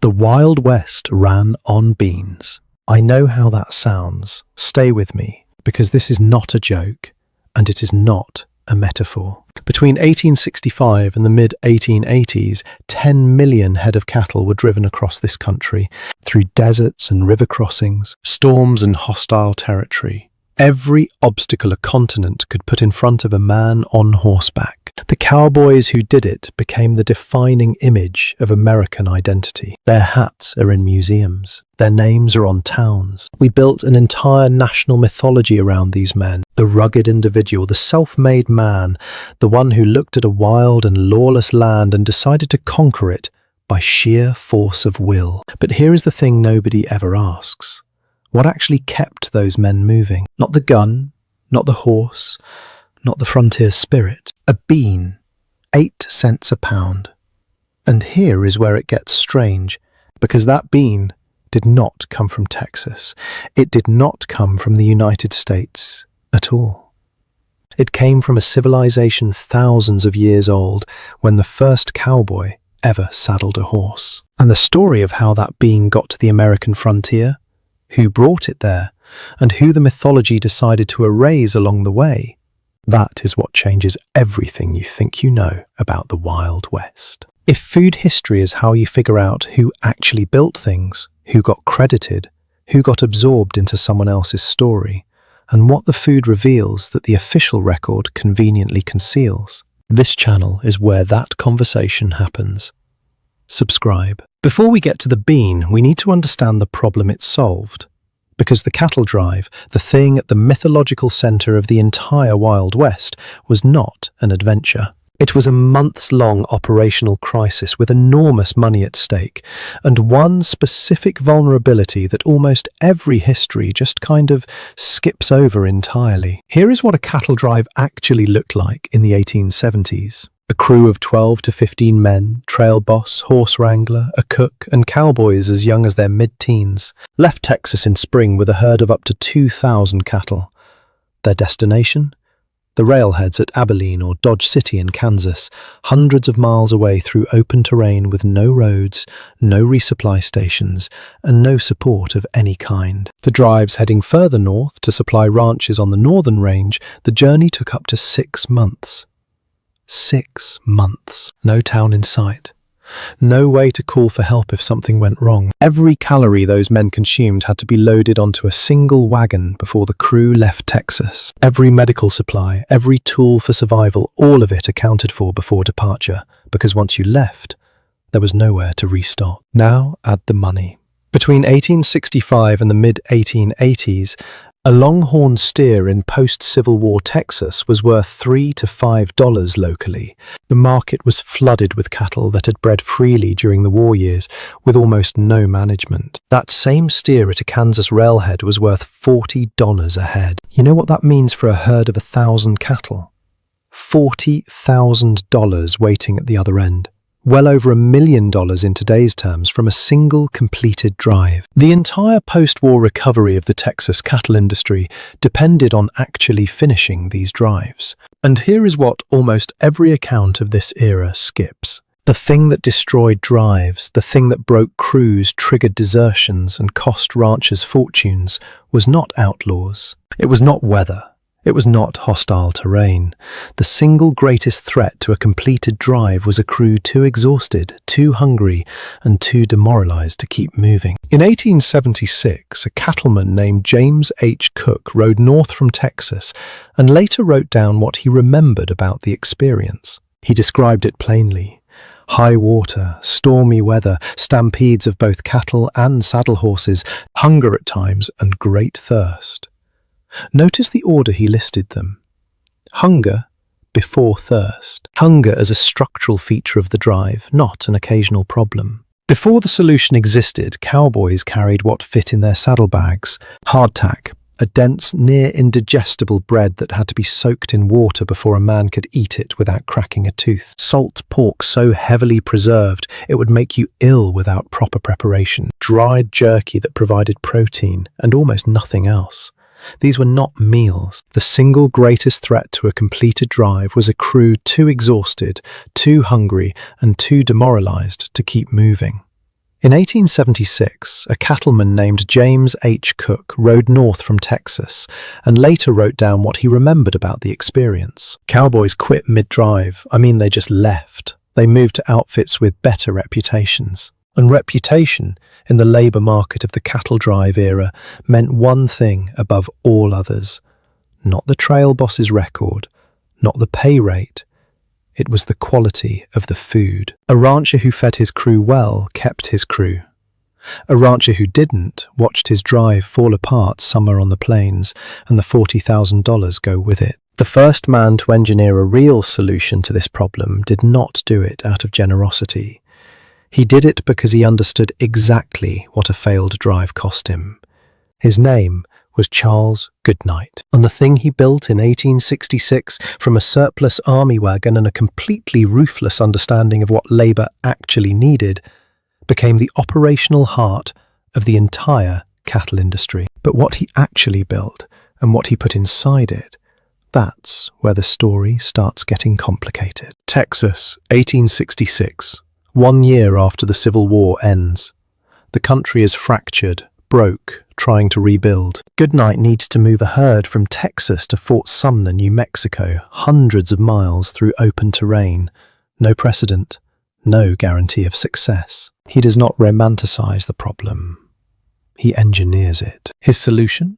The Wild West ran on beans. I know how that sounds. Stay with me, because this is not a joke, and it is not a metaphor. Between 1865 and the mid-1880s, 10 million head of cattle were driven across this country, through deserts and river crossings, storms and hostile territory. Every obstacle a continent could put in front of a man on horseback. The cowboys who did it became the defining image of American identity. Their hats are in museums. Their names are on towns. We built an entire national mythology around these men. The rugged individual, the self-made man, the one who looked at a wild and lawless land and decided to conquer it by sheer force of will. But here is the thing nobody ever asks. What actually kept those men moving? Not the gun, not the horse, not the frontier spirit. A bean, 8 cents a pound. And here is where it gets strange, because that bean did not come from Texas. It did not come from the United States at all. It came from a civilization thousands of years old, when the first cowboy ever saddled a horse. And the story of how that bean got to the American frontier, who brought it there, and who the mythology decided to erase along the way, that is what changes everything you think you know about the Wild West. If food history is how you figure out who actually built things, who got credited, who got absorbed into someone else's story, and what the food reveals that the official record conveniently conceals, this channel is where that conversation happens. Subscribe. Before we get to the bean, we need to understand the problem it solved. Because the cattle drive, the thing at the mythological center of the entire Wild West, was not an adventure. It was a months-long operational crisis with enormous money at stake, and one specific vulnerability that almost every history just kind of skips over entirely. Here is what a cattle drive actually looked like in the 1870s. A crew of 12 to 15 men, trail boss, horse wrangler, a cook, and cowboys as young as their mid-teens, left Texas in spring with a herd of up to 2,000 cattle. Their destination? The railheads at Abilene or Dodge City in Kansas, hundreds of miles away through open terrain with no roads, no resupply stations, and no support of any kind. The drives heading further north to supply ranches on the northern range, the journey took up to 6 months. 6 months. No town in sight. No way to call for help if something went wrong. Every calorie those men consumed had to be loaded onto a single wagon before the crew left Texas. Every medical supply, every tool for survival, all of it accounted for before departure, because once you left, there was nowhere to restock. Now add the money. Between 1865 and the mid-1880s, a longhorn steer in post-Civil War Texas was worth $3 to $5 locally. The market was flooded with cattle that had bred freely during the war years, with almost no management. That same steer at a Kansas railhead was worth $40 a head. You know what that means for a herd of 1,000 cattle? $40,000 waiting at the other end. Well over $1 million in today's terms from a single completed drive. The entire post-war recovery of the Texas cattle industry depended on actually finishing these drives. And here is what almost every account of this era skips. The thing that destroyed drives, the thing that broke crews, triggered desertions, and cost ranchers fortunes, was not outlaws. It was not weather. It was not hostile terrain. The single greatest threat to a completed drive was a crew too exhausted, too hungry, and too demoralized to keep moving. In 1876, a cattleman named James H. Cook rode north from Texas and later wrote down what he remembered about the experience. He described it plainly. High water, stormy weather, stampedes of both cattle and saddle horses, hunger at times, and great thirst. Notice the order he listed them. Hunger before thirst. Hunger as a structural feature of the drive, not an occasional problem. Before the solution existed, cowboys carried what fit in their saddlebags. Hardtack, a dense, near indigestible bread that had to be soaked in water before a man could eat it without cracking a tooth. Salt pork so heavily preserved it would make you ill without proper preparation. Dried jerky that provided protein and almost nothing else. These were not meals. The single greatest threat to a completed drive was a crew too exhausted, too hungry, and too demoralized to keep moving. In 1876, a cattleman named James H. Cook rode north from Texas and later wrote down what he remembered about the experience. Cowboys quit mid-drive. They just left. They moved to outfits with better reputations. And reputation in the labor market of the cattle drive era meant one thing above all others. Not the trail boss's record, not the pay rate. It was the quality of the food. A rancher who fed his crew well kept his crew. A rancher who didn't watched his drive fall apart somewhere on the plains and the $40,000 go with it. The first man to engineer a real solution to this problem did not do it out of generosity. He did it because he understood exactly what a failed drive cost him. His name was Charles Goodnight, and the thing he built in 1866 from a surplus army wagon and a completely ruthless understanding of what labor actually needed became the operational heart of the entire cattle industry. But what he actually built and what he put inside it, that's where the story starts getting complicated. Texas, 1866. 1 year after the Civil War ends. The country is fractured, broke, trying to rebuild. Goodnight needs to move a herd from Texas to Fort Sumner, New Mexico, hundreds of miles through open terrain. No precedent, no guarantee of success. He does not romanticize the problem. He engineers it. His solution?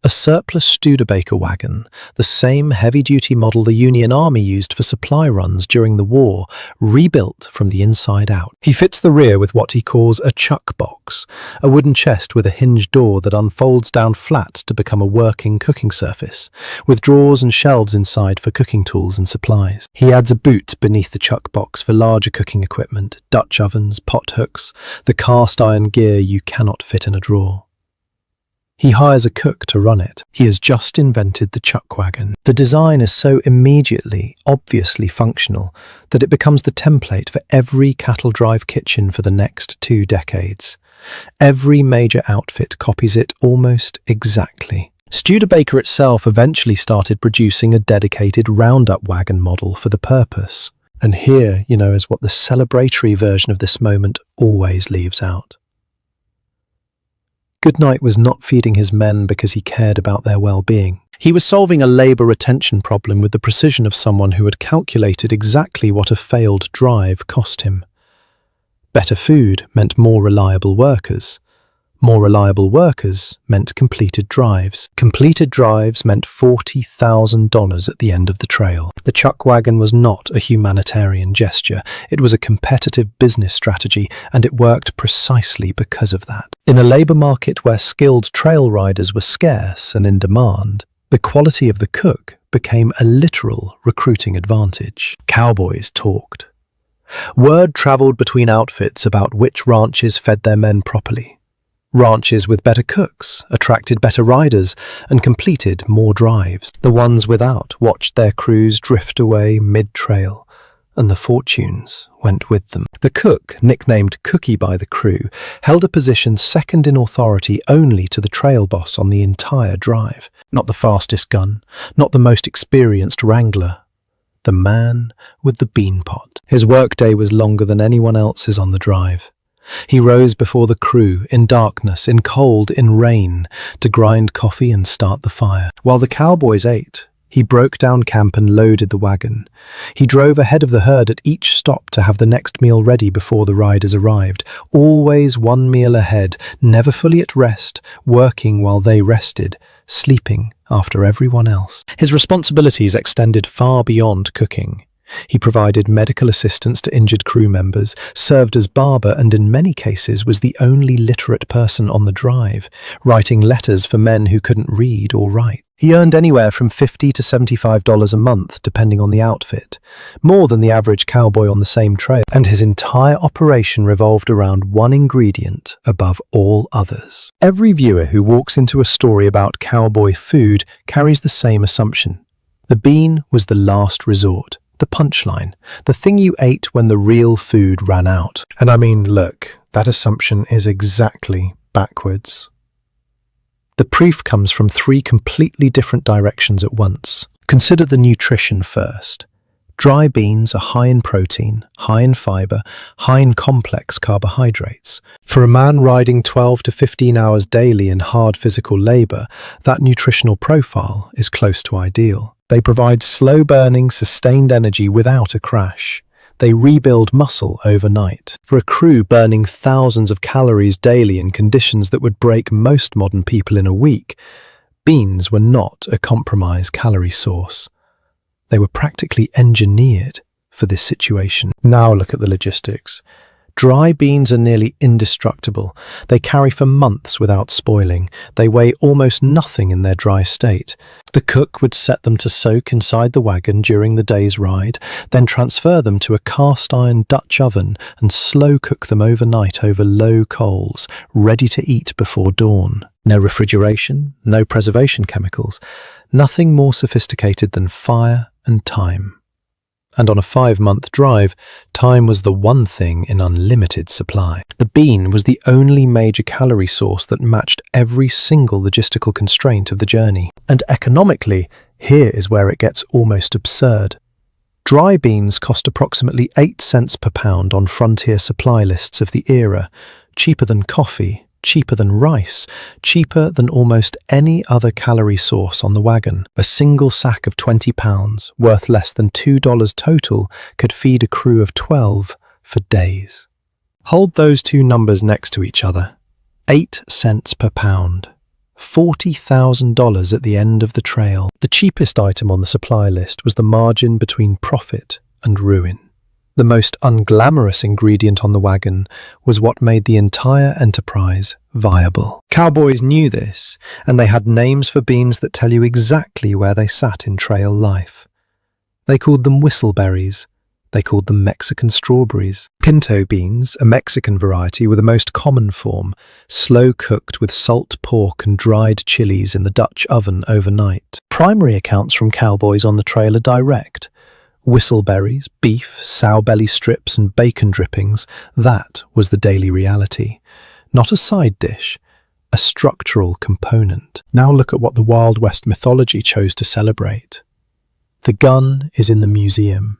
A surplus Studebaker wagon, the same heavy-duty model the Union Army used for supply runs during the war, rebuilt from the inside out. He fits the rear with what he calls a chuck box, a wooden chest with a hinged door that unfolds down flat to become a working cooking surface, with drawers and shelves inside for cooking tools and supplies. He adds a boot beneath the chuck box for larger cooking equipment, Dutch ovens, pot hooks, the cast iron gear you cannot fit in a drawer. He hires a cook to run it. He has just invented the chuckwagon. The design is so immediately, obviously functional that it becomes the template for every cattle drive kitchen for the next 2 decades. Every major outfit copies it almost exactly. Studebaker itself eventually started producing a dedicated roundup wagon model for the purpose. And here, is what the celebratory version of this moment always leaves out. Goodnight was not feeding his men because he cared about their well-being. He was solving a labor retention problem with the precision of someone who had calculated exactly what a failed drive cost him. Better food meant more reliable workers. More reliable workers meant completed drives. Completed drives meant $40,000 at the end of the trail. The chuckwagon was not a humanitarian gesture. It was a competitive business strategy, and it worked precisely because of that. In a labor market where skilled trail riders were scarce and in demand, the quality of the cook became a literal recruiting advantage. Cowboys talked. Word traveled between outfits about which ranches fed their men properly. Ranches with better cooks attracted better riders and completed more drives. The ones without watched their crews drift away mid-trail, and the fortunes went with them. The cook, nicknamed Cookie by the crew, held a position second in authority only to the trail boss on the entire drive. Not the fastest gun, not the most experienced wrangler. The man with the bean pot. His workday was longer than anyone else's on the drive. He rose before the crew, in darkness, in cold, in rain, to grind coffee and start the fire. While the cowboys ate, he broke down camp and loaded the wagon. He drove ahead of the herd at each stop to have the next meal ready before the riders arrived. Always one meal ahead, never fully at rest, working while they rested, sleeping after everyone else. His responsibilities extended far beyond cooking. He provided medical assistance to injured crew members, served as barber, and in many cases was the only literate person on the drive, writing letters for men who couldn't read or write. He earned anywhere from $50 to $75 a month, depending on the outfit, more than the average cowboy on the same trail, and his entire operation revolved around one ingredient above all others. Every viewer who walks into a story about cowboy food carries the same assumption. The bean was the last resort. The punchline, the thing you ate when the real food ran out. And look, that assumption is exactly backwards. The proof comes from 3 completely different directions at once. Consider the nutrition first. Dry beans are high in protein, high in fiber, high in complex carbohydrates. For a man riding 12 to 15 hours daily in hard physical labor, that nutritional profile is close to ideal. They provide slow-burning, sustained energy without a crash. They rebuild muscle overnight. For a crew burning thousands of calories daily in conditions that would break most modern people in a week, beans were not a compromise calorie source. They were practically engineered for this situation. Now look at the logistics. Dry beans are nearly indestructible. They carry for months without spoiling. They weigh almost nothing in their dry state. The cook would set them to soak inside the wagon during the day's ride, then transfer them to a cast-iron Dutch oven and slow cook them overnight over low coals, ready to eat before dawn. No refrigeration, no preservation chemicals, nothing more sophisticated than fire and time. And on a 5-month drive, time was the one thing in unlimited supply. The bean was the only major calorie source that matched every single logistical constraint of the journey. And economically, here is where it gets almost absurd. Dry beans cost approximately 8 cents per pound on frontier supply lists of the era, cheaper than coffee, cheaper than rice, cheaper than almost any other calorie source on the wagon. A single sack of 20 pounds, worth less than $2 total, could feed a crew of 12 for days. Hold those two numbers next to each other. 8 cents per pound. $40,000 at the end of the trail. The cheapest item on the supply list was the margin between profit and ruin. The most unglamorous ingredient on the wagon was what made the entire enterprise viable. Cowboys knew this, and they had names for beans that tell you exactly where they sat in trail life. They called them whistleberries. They called them Mexican strawberries. Pinto beans, a Mexican variety, were the most common form, slow cooked with salt pork and dried chilies in the Dutch oven overnight. Primary accounts from cowboys on the trail are direct. Whistleberries, beef, sow belly strips and bacon drippings, that was the daily reality. Not a side dish, a structural component. Now look at what the Wild West mythology chose to celebrate. The gun is in the museum.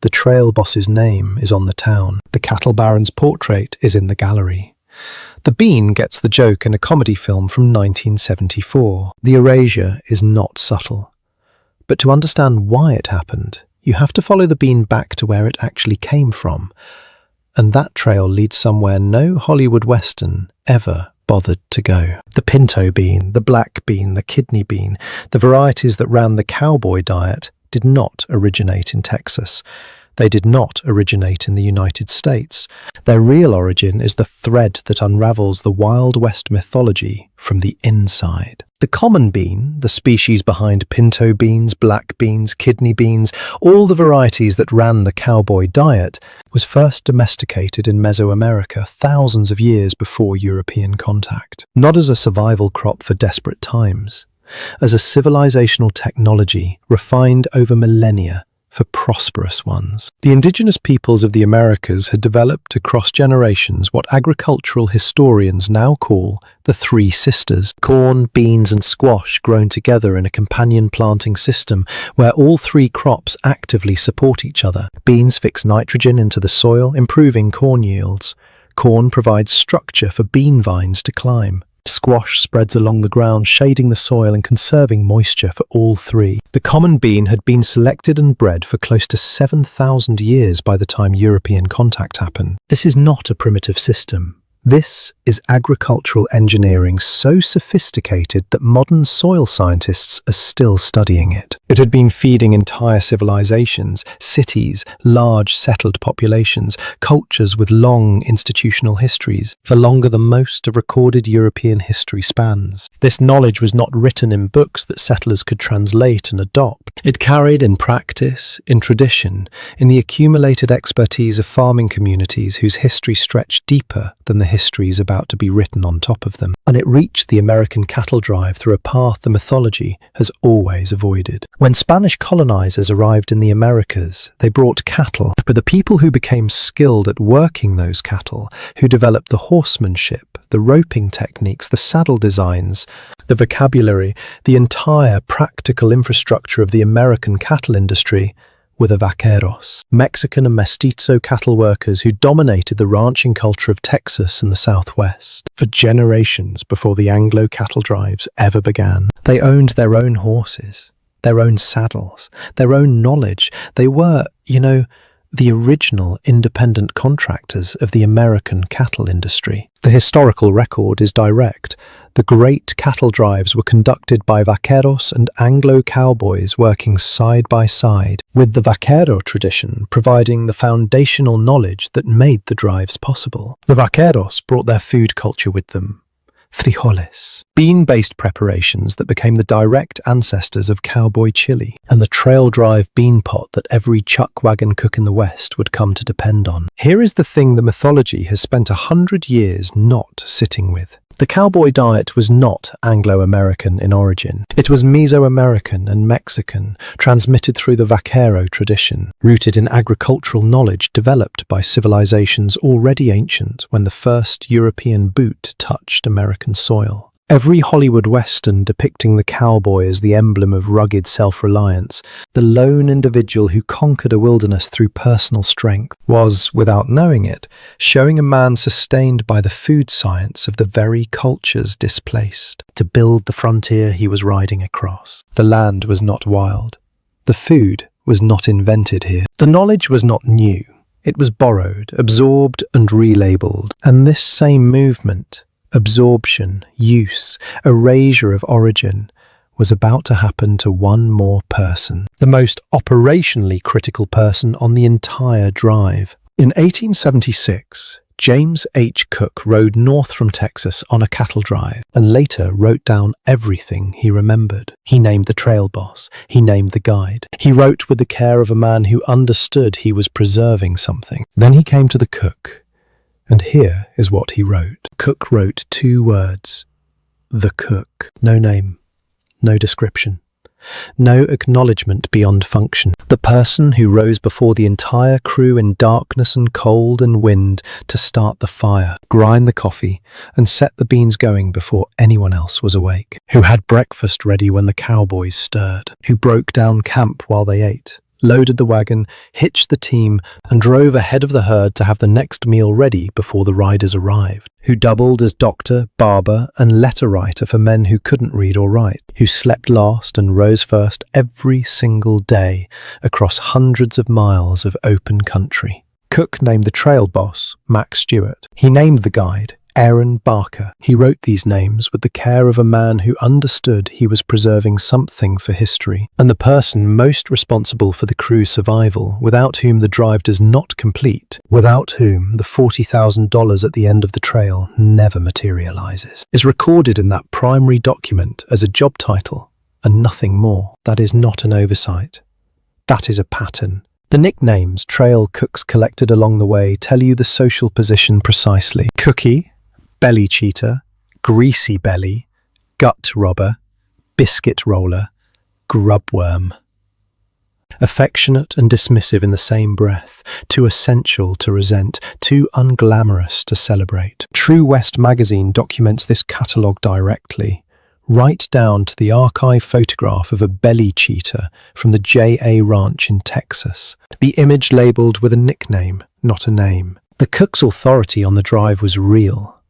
The trail boss's name is on the town. The cattle baron's portrait is in the gallery. The bean gets the joke in a comedy film from 1974. The erasure is not subtle. But to understand why it happened, you have to follow the bean back to where it actually came from. And that trail leads somewhere no Hollywood Western ever bothered to go. The pinto bean, the black bean, the kidney bean, the varieties that ran the cowboy diet did not originate in Texas. They did not originate in the United States. Their real origin is the thread that unravels the Wild West mythology from the inside. The common bean, the species behind pinto beans, black beans, kidney beans, all the varieties that ran the cowboy diet, was first domesticated in Mesoamerica thousands of years before European contact. Not as a survival crop for desperate times, as a civilizational technology refined over millennia for prosperous ones. The indigenous peoples of the Americas had developed across generations what agricultural historians now call the Three Sisters. Corn, beans and squash grown together in a companion planting system where all three crops actively support each other. Beans fix nitrogen into the soil, improving corn yields. Corn provides structure for bean vines to climb. Squash spreads along the ground, shading the soil and conserving moisture for all three. The common bean had been selected and bred for close to 7,000 years by the time European contact happened. This is not a primitive system. This is agricultural engineering so sophisticated that modern soil scientists are still studying it. It had been feeding entire civilizations, cities, large settled populations, cultures with long institutional histories, for longer than most of recorded European history spans. This knowledge was not written in books that settlers could translate and adopt. It carried in practice, in tradition, in the accumulated expertise of farming communities whose history stretched deeper than the histories about to be written on top of them. And it reached the American cattle drive through a path the mythology has always avoided. When Spanish colonizers arrived in the Americas, they brought cattle, but the people who became skilled at working those cattle, who developed the horsemanship, the roping techniques, the saddle designs, the vocabulary, the entire practical infrastructure of the American cattle industry, were the vaqueros, Mexican and mestizo cattle workers who dominated the ranching culture of Texas and the Southwest for generations before the Anglo cattle drives ever began. They owned their own horses, their own saddles, their own knowledge. They were, the original independent contractors of the American cattle industry. The historical record is direct. The great cattle drives were conducted by vaqueros and Anglo-cowboys working side by side, with the vaquero tradition providing the foundational knowledge that made the drives possible. The vaqueros brought their food culture with them. Frijoles, bean-based preparations that became the direct ancestors of cowboy chili, and the trail drive bean pot that every chuckwagon cook in the West would come to depend on. Here is the thing the mythology has spent 100 years not sitting with. The cowboy diet was not Anglo-American in origin. It was Mesoamerican and Mexican, transmitted through the vaquero tradition, rooted in agricultural knowledge developed by civilizations already ancient when the first European boot touched American soil. Every Hollywood Western depicting the cowboy as the emblem of rugged self-reliance, the lone individual who conquered a wilderness through personal strength, was, without knowing it, showing a man sustained by the food science of the very cultures displaced. To build the frontier he was riding across. The land was not wild. The food was not invented here. The knowledge was not new. It was borrowed, absorbed, and relabeled. And this same movement, absorption, use, erasure of origin, was about to happen to one more person, the most operationally critical person on the entire drive. In 1876, James H. Cook rode north from Texas on a cattle drive and later wrote down everything he remembered. He named the trail boss. He named the guide. He wrote with the care of a man who understood he was preserving something. Then he came to the cook. And here is what he wrote. Cook wrote 2 words. The cook. No name. No description. No acknowledgement beyond function. The person who rose before the entire crew in darkness and cold and wind to start the fire, grind the coffee, and set the beans going before anyone else was awake. Who had breakfast ready when the cowboys stirred. Who broke down camp while they ate. Loaded the wagon, hitched the team, and drove ahead of the herd to have the next meal ready before the riders arrived. Who doubled as doctor, barber, and letter writer for men who couldn't read or write. Who slept last and rose first every single day across hundreds of miles of open country. Cook named the trail boss Mac Stewart. He named the guide Aaron Barker. He wrote these names with the care of a man who understood he was preserving something for history, and the person most responsible for the crew's survival, without whom the drive does not complete, without whom the $40,000 at the end of the trail never materializes, is recorded in that primary document as a job title and nothing more. That is not an oversight. That is a pattern. The nicknames trail cooks collected along the way tell you the social position precisely. Cookie, belly cheater, greasy belly, gut robber, biscuit roller, grub worm. Affectionate and dismissive in the same breath, too essential to resent, too unglamorous to celebrate. True West magazine documents this catalogue directly, right down to the archive photograph of a belly cheater from the J.A. Ranch in Texas, the image labelled with a nickname, not a name. The cook's authority on the drive was real.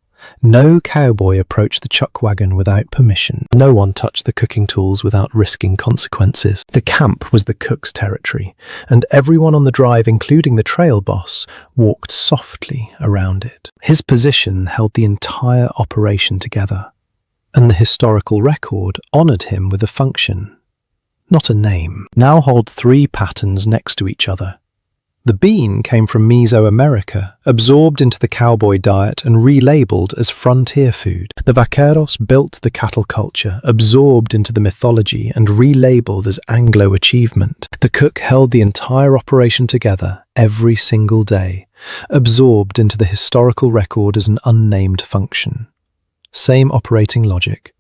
No cowboy approached the chuckwagon without permission. No one touched the cooking tools without risking consequences. The camp was the cook's territory, and everyone on the drive, including the trail boss, walked softly around it. His position held the entire operation together, and the historical record honoured him with a function, not a name. Now hold 3 patterns next to each other. The bean came from Mesoamerica, absorbed into the cowboy diet and relabeled as frontier food. The vaqueros built the cattle culture, absorbed into the mythology and relabeled as Anglo achievement. The cook held the entire operation together every single day, absorbed into the historical record as an unnamed function. Same operating logic,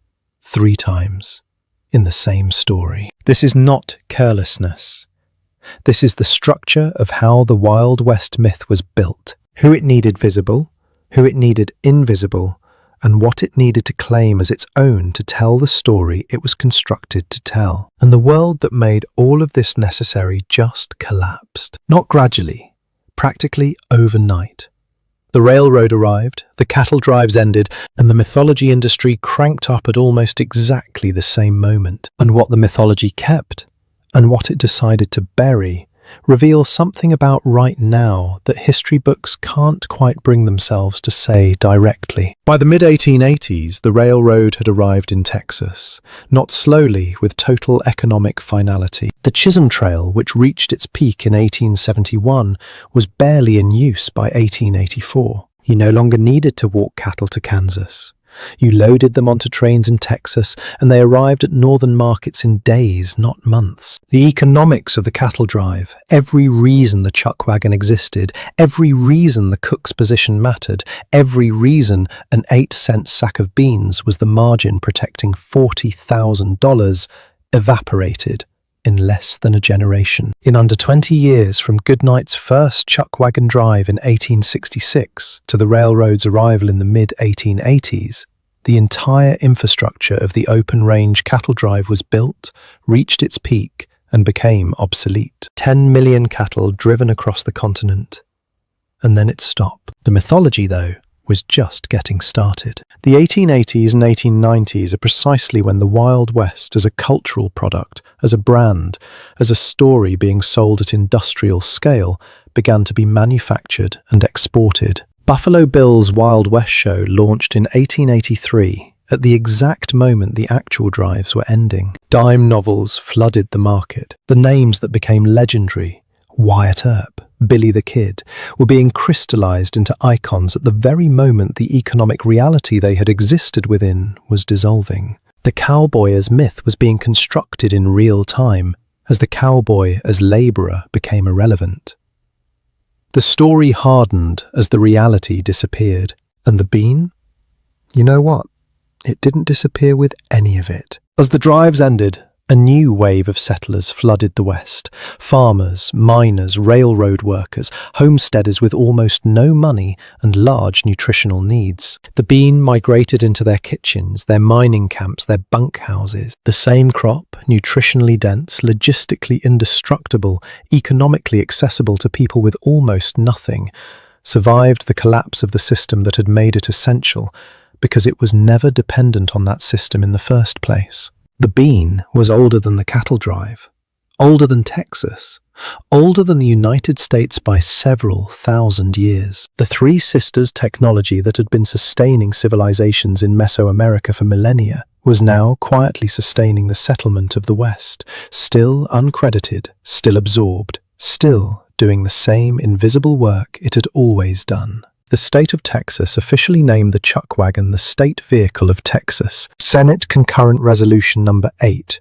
3 times, in the same story. This is not carelessness. This is the structure of how the Wild West myth was built, who it needed visible, who it needed invisible, and what it needed to claim as its own to tell the story it was constructed to tell. And the world that made all of this necessary just collapsed. Not gradually, practically overnight. The railroad arrived, the cattle drives ended, and the mythology industry cranked up at almost exactly the same moment. And what the mythology kept, and what it decided to bury, reveal something about right now that history books can't quite bring themselves to say directly. By the mid-1880s, the railroad had arrived in Texas, not slowly, with total economic finality. The Chisholm Trail, which reached its peak in 1871, was barely in use by 1884. You no longer needed to walk cattle to Kansas. You loaded them onto trains in Texas, and they arrived at northern markets in days, not months. The economics of the cattle drive, every reason the chuckwagon existed, every reason the cook's position mattered, every reason an 8-cent sack of beans was the margin protecting $40,000, evaporated in less than a generation. In under 20 years, from Goodnight's first chuckwagon drive in 1866 to the railroad's arrival in the mid-1880s, the entire infrastructure of the open-range cattle drive was built, reached its peak, and became obsolete. 10 million cattle driven across the continent. And then it stopped. The mythology, though, was just getting started. The 1880s and 1890s are precisely when the Wild West, as a cultural product, as a brand, as a story being sold at industrial scale, began to be manufactured and exported. Buffalo Bill's Wild West show launched in 1883, at the exact moment the actual drives were ending. Dime novels flooded the market. The names that became legendary, Wyatt Earp, Billy the Kid, were being crystallized into icons at the very moment the economic reality they had existed within was dissolving. The cowboy as myth was being constructed in real time, as the cowboy as laborer became irrelevant. The story hardened as the reality disappeared. And the bean? You know what? It didn't disappear with any of it. As the drives ended, a new wave of settlers flooded the West. Farmers, miners, railroad workers, homesteaders with almost no money and large nutritional needs. The bean migrated into their kitchens, their mining camps, their bunkhouses. The same crop, nutritionally dense, logistically indestructible, economically accessible to people with almost nothing, survived the collapse of the system that had made it essential, because it was never dependent on that system in the first place. The bean was older than the cattle drive, older than Texas, older than the United States by several thousand years. The Three Sisters technology that had been sustaining civilizations in Mesoamerica for millennia was now quietly sustaining the settlement of the West, still uncredited, still absorbed, still doing the same invisible work it had always done. The state of Texas officially named the chuckwagon the State Vehicle of Texas. Senate Concurrent Resolution Number 8,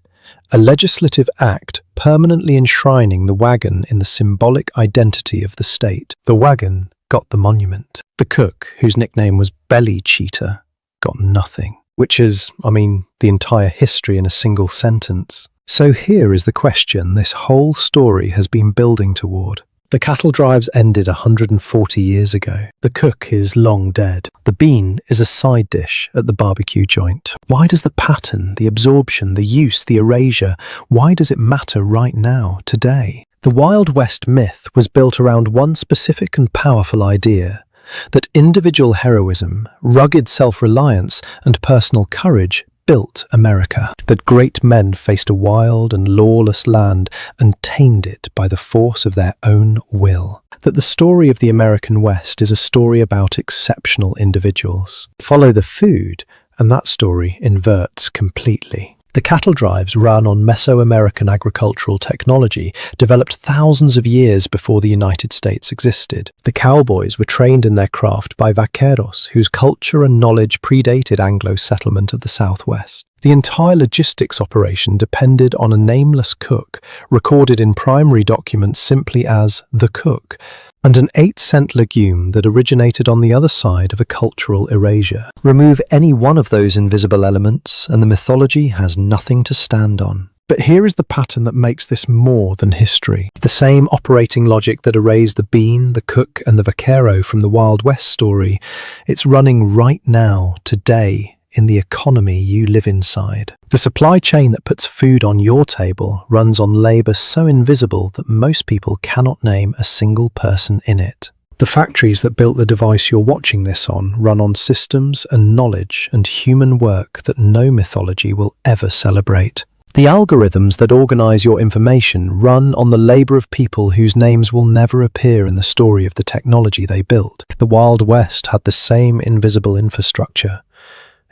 a legislative act permanently enshrining the wagon in the symbolic identity of the state. The wagon got the monument. The cook, whose nickname was Belly Cheater, got nothing. Which is, the entire history in a single sentence. So here is the question this whole story has been building toward. The cattle drives ended 140 years ago. The cook is long dead. The bean is a side dish at the barbecue joint. Why does the pattern, the absorption, the use, the erasure, why does it matter right now, today? The Wild West myth was built around one specific and powerful idea, that individual heroism, rugged self-reliance, and personal courage built America, that great men faced a wild and lawless land and tamed it by the force of their own will. That the story of the American West is a story about exceptional individuals. Follow the food, and that story inverts completely. The cattle drives run on Mesoamerican agricultural technology developed thousands of years before the United States existed. The cowboys were trained in their craft by vaqueros, whose culture and knowledge predated Anglo settlement of the Southwest. The entire logistics operation depended on a nameless cook, recorded in primary documents simply as the cook, and an 8-cent legume that originated on the other side of a cultural erasure. Remove any one of those invisible elements, and the mythology has nothing to stand on. But here is the pattern that makes this more than history. The same operating logic that erased the bean, the cook, and the vaquero from the Wild West story, it's running right now, today, in the economy you live inside. The supply chain that puts food on your table runs on labour so invisible that most people cannot name a single person in it. The factories that built the device you're watching this on run on systems and knowledge and human work that no mythology will ever celebrate. The algorithms that organise your information run on the labour of people whose names will never appear in the story of the technology they built. The Wild West had the same invisible infrastructure.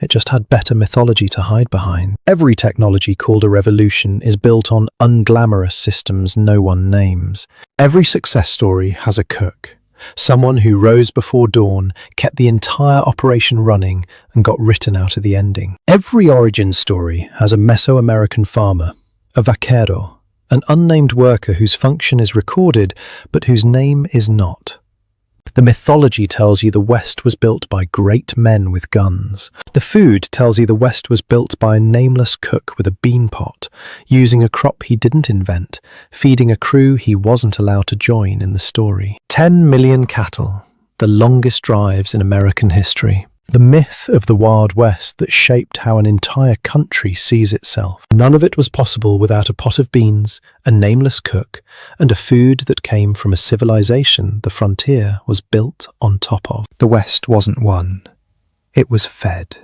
It just had better mythology to hide behind. Every technology called a revolution is built on unglamorous systems no one names. Every success story has a cook. Someone who rose before dawn, kept the entire operation running, and got written out of the ending. Every origin story has a Mesoamerican farmer, a vaquero, an unnamed worker whose function is recorded, but whose name is not. The mythology tells you the West was built by great men with guns. The food tells you the West was built by a nameless cook with a bean pot, using a crop he didn't invent, feeding a crew he wasn't allowed to join in the story. 10 million cattle, the longest drives in American history. The myth of the Wild West that shaped how an entire country sees itself. None of it was possible without a pot of beans, a nameless cook, and a food that came from a civilization the frontier was built on top of. The West wasn't won. It was fed.